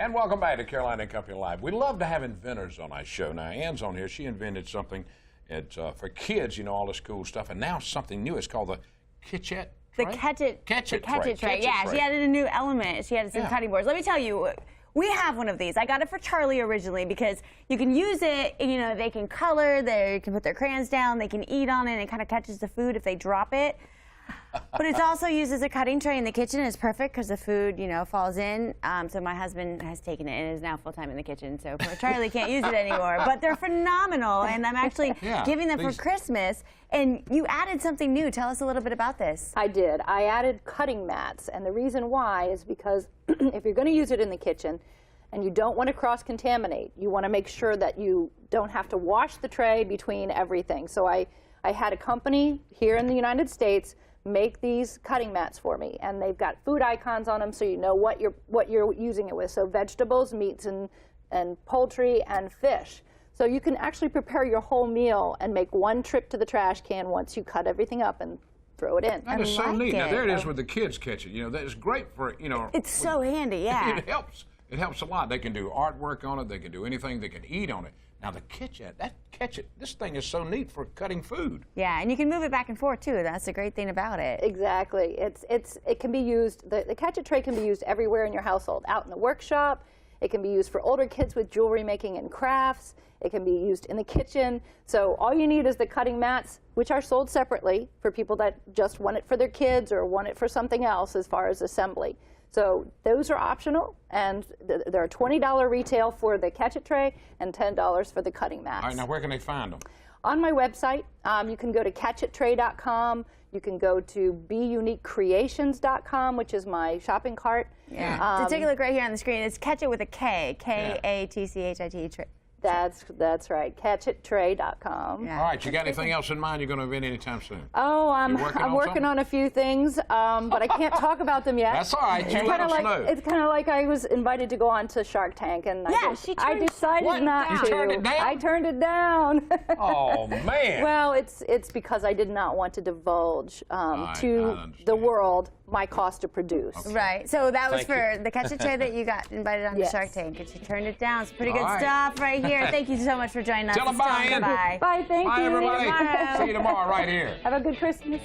And welcome back to Carolina Company Live. We love to have inventors on our show. Now, Ann's on here. She invented something for kids, you know, all this cool stuff. And now something new. It's called the Katchit tray. The Katchit tray. Yeah, tray. she added a new element. She added some cutting boards. Let me tell you, we have one of these. I got it for Charlie originally because you can use it, you know, they can color, they can put their crayons down, they can eat on it, and it kind of catches the food if they drop it. But it's also used as a cutting tray in the kitchen. It's perfect because the food, you know, falls in. So my husband has taken it and is now full-time in the kitchen. So poor Charlie can't use it anymore. But they're phenomenal, and I'm actually giving them for Christmas. And you added something new. Tell us a little bit about this. I did. I added cutting mats, and the reason why is because if you're going to use it in the kitchen and you don't want to cross-contaminate, you want to make sure that you don't have to wash the tray between everything. So I had a company here in the United States make these cutting mats for me, and they've got food icons on them so you know what you're using it with. So vegetables, meats, and poultry and fish. So you can actually prepare your whole meal and make one trip to the trash can once you cut everything up and throw it in. That is so neat. Now there it is with the kids catch it. You know, that is great for, you know. It's so handy, yeah. It helps. It helps a lot. They can do artwork on it. They can do anything. They can eat on it. Now the Katchit, this thing is so neat for cutting food. Yeah, and you can move it back and forth too. That's the great thing about it. Exactly. It can be used. The Katchit tray can be used everywhere in your household. Out in the workshop. It can be used for older kids with jewelry making and crafts. It can be used in the kitchen. So all you need is the cutting mats, which are sold separately for people that just want it for their kids or want it for something else as far as assembly. So those are optional, and they're $20 retail for the Katchit tray and $10 for the cutting mats. All right, now where can they find them? On my website, you can go to katchittray.com. You can go to beuniquecreations.com, which is my shopping cart. Yeah. To take a look right here on the screen, it's Katchit with a K, K-A-T-C-H-I-T. That's right, katchittray.com. Yeah. All right, you got anything else in mind you're going to invent anytime soon? Oh, I'm working on a few things, but I can't talk about them yet. That's all right. You let us know. It's kind of like I was invited to go on to Shark Tank, and I decided not to. You turned it down? I turned it down. Oh, man. Well, it's because I did not want to divulge to the world my cost to produce. Okay. Right. So that was for the Katchit tray that you got invited on to Shark Tank, and she turned it down. It's pretty good stuff right here. Thank you so much for joining us. Tell them bye. Bye. Thank you. Bye, everybody. See you tomorrow right here. Have a good Christmas.